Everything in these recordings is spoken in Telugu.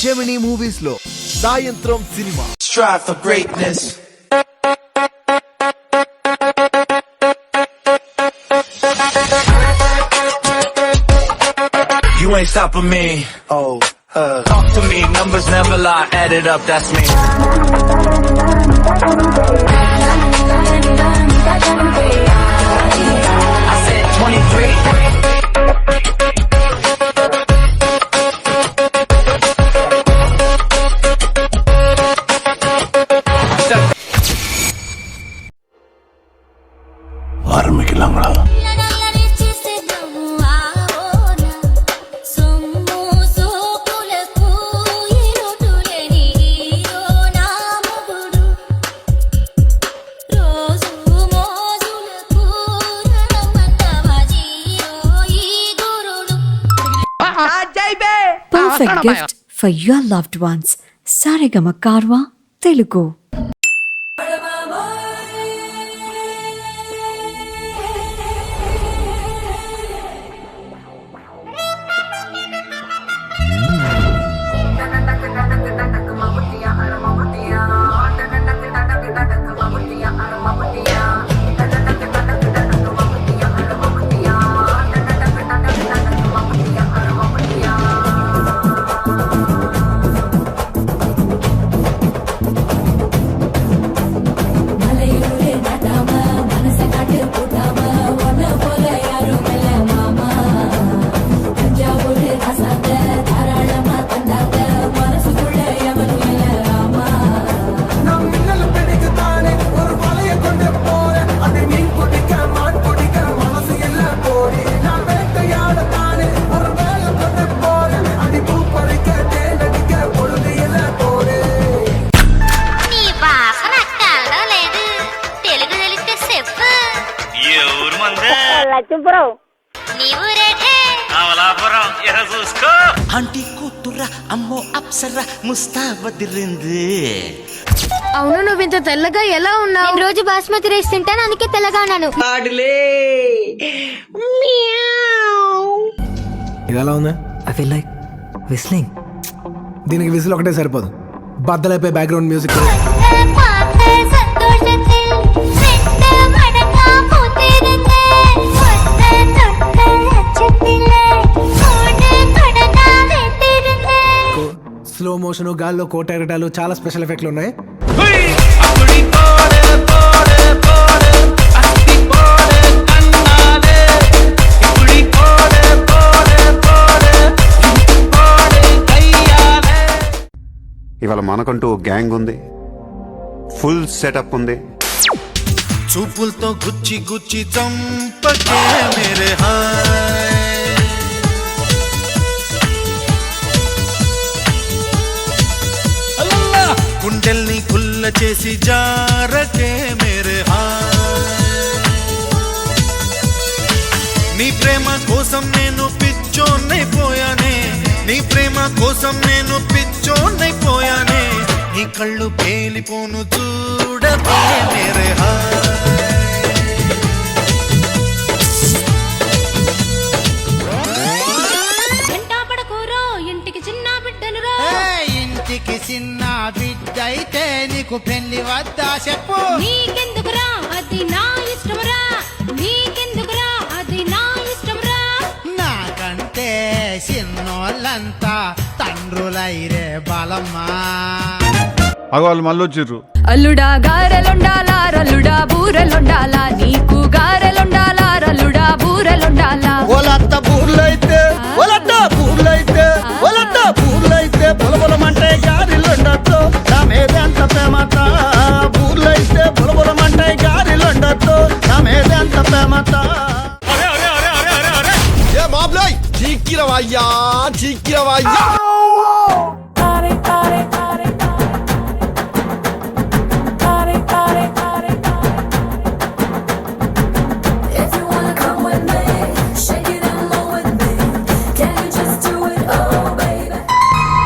జెమినీ మూవీస్ లో సాయంత్రం cinema. Strive for greatness. You ain't stopping me. Talk to me, numbers never lie. Add it up, that's me. I said 23. ఆరంభికలాంగా Perfect gift for your loved ones. Saregama Karwa Telugu. Aunty కూతురా అమ్మో అప్సరా ముస్తాబదిరింది. అవును, నువ్వు ఇంత తెల్లగా ఎలా ఉన్నావు? నేను రోజు బాస్మతి రైస్ తింటాను, అందుకే తెల్లగా ఉన్నాను. ఇది ఎలా ఉంది? I feel like whistling. దీనికి విసిల్ ఒకటే సరిపోదు, బద్దలైపోయి బ్యాక్గ్రౌండ్ మ్యూజిక్. స్లో మోషన్, గాల్లో కోటెరటాలు, చాలా స్పెషల్ ఎఫెక్ట్లు ఉన్నాయి. ఇవాళ మనకంటూ గ్యాంగ్ ఉంది, ఫుల్ సెటప్ ఉంది. చూపులతో గుచ్చి గుచ్చి చంపకే మేరే హాయ్, గుండెల్ని కుల్ల చేసి జారకే మేరే హాయ్. నీ ప్రేమ కోసం నేను పిచ్చోన్నైపోయానే, నీ ప్రేమ కోసం నేను పిచ్చోన్నైపోయానే. నీ కళ్ళు పేలిపోను చూడకే మేరే హాయ్. ఇంటికి చిన్న బిడ్డను, ఇంటికి చిన్న బిడ్డ అయితే నీకు పెళ్లి వద్దా చెప్పు? నీకెందుకురా అది నా ఇష్టమురా, నీకెందుకురా అది నా ఇష్టమురా. నాకంటే చిన్నోళ్ళంతా తండ్రులైరే బలమ్మా. అగవాళ్ళు మళ్ళీ వచ్చిర్రు. అల్లుడా గారెలుండాలా, రల్లుడా బూరెలుండాలా, నీకు గారెలుండాలా, రల్లుడా బూరెలుండాలా. ఒలత్త బూర్లైతే ఒలత్త బూర్లైతే ఒలత్త బూర్లైతే బులబులమంటే గారిలుండొచ్చు, నా మీదెంత ప్రేమత. బూర్లైతే బులబులమంటే గారిలుండొచ్చు, నా మీదెంత ప్రేమత. ఏ మాబ్లై చీకిరవయ్యా చీకిరవయ్యా.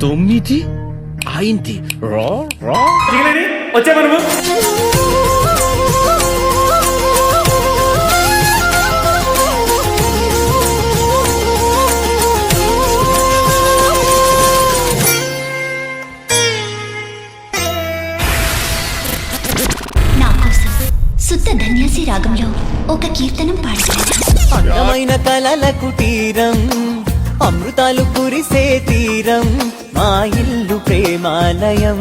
తొమ్మిది అయింది రా రా వచ్చే మనము శుద్ధ ధన్యాసి రాగంలో ఒక కీర్తనం పాడుతున్నా. అందమైన కలల కుటీరం, అమృతాలు కురిసే తీరం, మా ఇల్లు ప్రేమాలయం,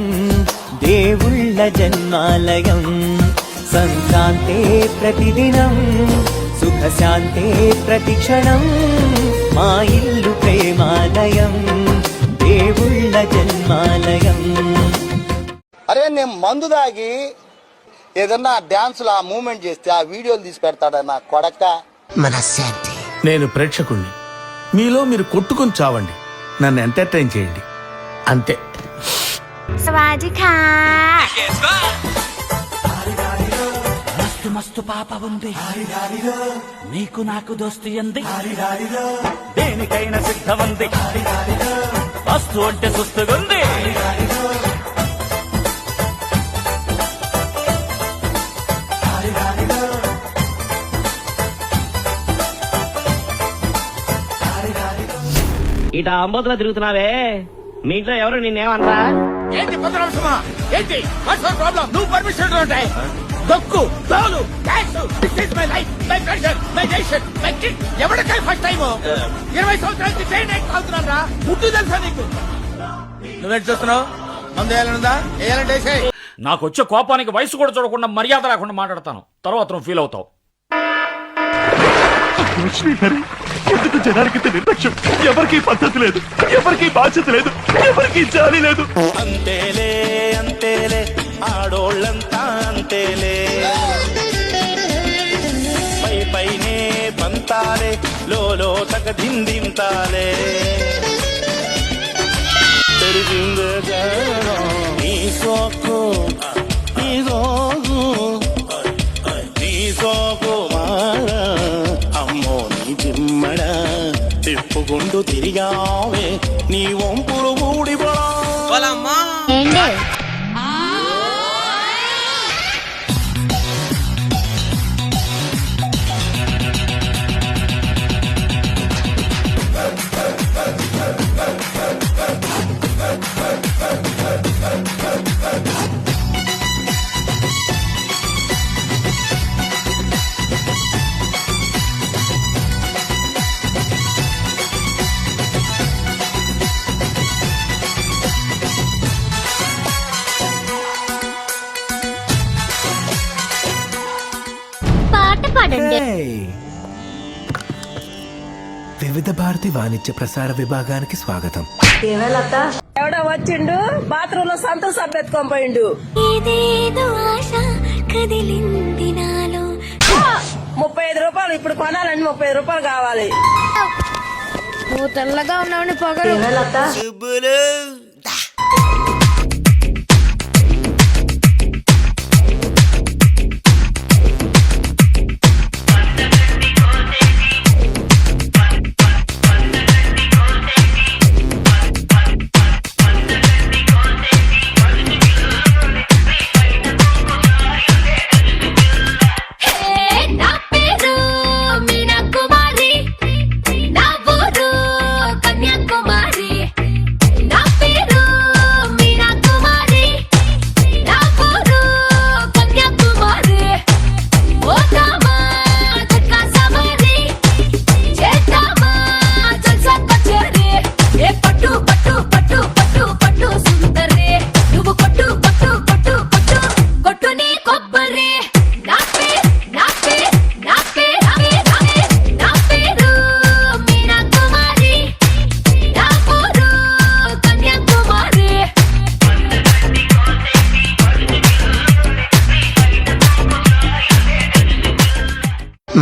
దేవుళ్ళ జన్మాలయం. సంక్రాంతే ప్రతిదినం, సుఖశాంతే ప్రతిక్షణం, మా ఇల్లు ప్రేమాలయం, దేవుళ్ళ జన్మాలయం. అరే నేను మందు దాగి ఏదన్నా డాన్సులు ఆ మూమెంట్ చేస్తే ఆ వీడియోలు తీసి పెడతాడా నా కొడక. మనశ్శాంతి. నేను ప్రేక్షకుణ్ణి, మీలో మీరు కొట్టుకొని చావండి, నన్ను ఎంటర్టైన్ చేయండి, అంతే. మస్తు మస్తు పాప ఉంది, నీకు నాకు దోస్తు ఎంది, దేనికైనా సిద్ధమంది, మస్తు అంటే సుస్తుగుంది. ఇట అంబోతులో తిరుగుతున్నావే, మీ ఇంట్లో ఎవరు నిన్నేమన్నా? ఏంటి పొద్దునవసరమా? ఏంటి ప్రాబ్లం? నువ్వు పర్మిషన్ ఉంటాయి. దొక్కు తోలు my life, my pressure, my decision, my kid. ఎవరికై ఫస్ట్ టైం 20 సంవత్సరాల నుంచి ట్రైన్ తాగుతున్నాను రా. ముట్టు తెలుసా నీకు? నువ్వేంటి చూస్తున్నావు? మందు వేయాలనుందా? వేయాలంటే వేసేయ్. నాకు వచ్చే కోపానికి వయసు కూడా చూడకుండా మర్యాద లేకుండా మాట్లాడతాను, తర్వాత నువ్వు ఫీల్ అవుతావు. ఎందుకు జనానికి నిర్లక్ష్యం? ఎవరికి పద్ధతి లేదు, ఎవరికి బాధ్యత లేదు, ఎవరికి జాలి లేదు. అంతేలే అంతేలే, ఆడోళ్ళంతా అంతేలే, పై పైనే పంతాలే, లోలో తగ దిందింతాలే. తెలిసిందే నీ సోకు, నీ సోకు, నీ సోకు మాడ, అమ్మో నీ జిమ్మడ, తిప్పుకుంటూ తిరిగావే నీ వంపులు ఊడిపడా. పాట పాడండి. వివిధ భారతి వాణిజ్య ప్రసార విభాగానికి స్వాగతం. ఎవడో వచ్చిండు బాత్రూమ్ లో సంతోష్ సబ్బెత్తుకొని పోయిండు. ఇదేదో ఆశ కదిలింది నాలో. 35 రూపాయలు ఇప్పుడు కొనాలని 30 రూపాయలు కావాలి. నువ్వు తెల్లగా ఉన్నావని పొగరు.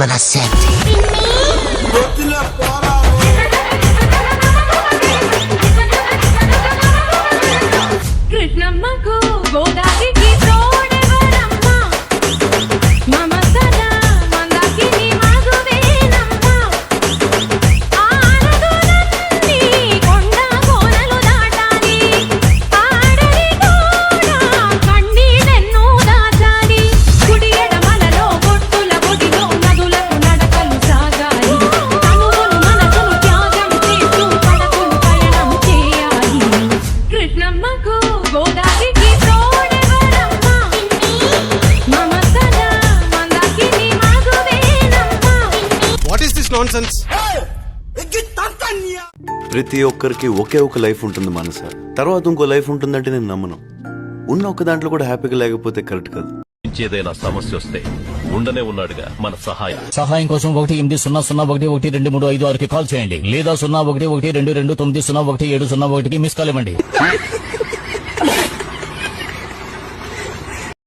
మనశ్శాంతి. కృష్ణమ్మకు గోదావరికి తోడెవరమ్మ, మమతన మందాకిని మగువేనమ్మ. ఆనదులన్నీ కొండ కోనలు దాటాలి, ఆడది కూడా కన్నీళ్ళెన్నో దాచాలి. కుడి ఎడమలలో బొట్టుల ఒడిలో నదులకు నడకలు సాగాలి, తనువులు మనకు నాన్ సెన్స్. ప్రతి ఒక్కరికి ఒకే ఒక లైఫ్ ఉంటుంది మనస, తర్వాత ఇంకో లైఫ్ ఉంటుందంటే నేను నమ్మను. ఉన్న ఒక్క దాంట్లో కూడా హ్యాపీగా లేకపోతే కరెక్ట్ కాదు. ఏదైనా సమస్య వస్తే ఉండనే ఉన్నాడుగా మన సహాయం కోసం 180011236కి కాల్ చేయండి లేదా 01122901 701కి మిస్ కాల్ ఇవ్వండి.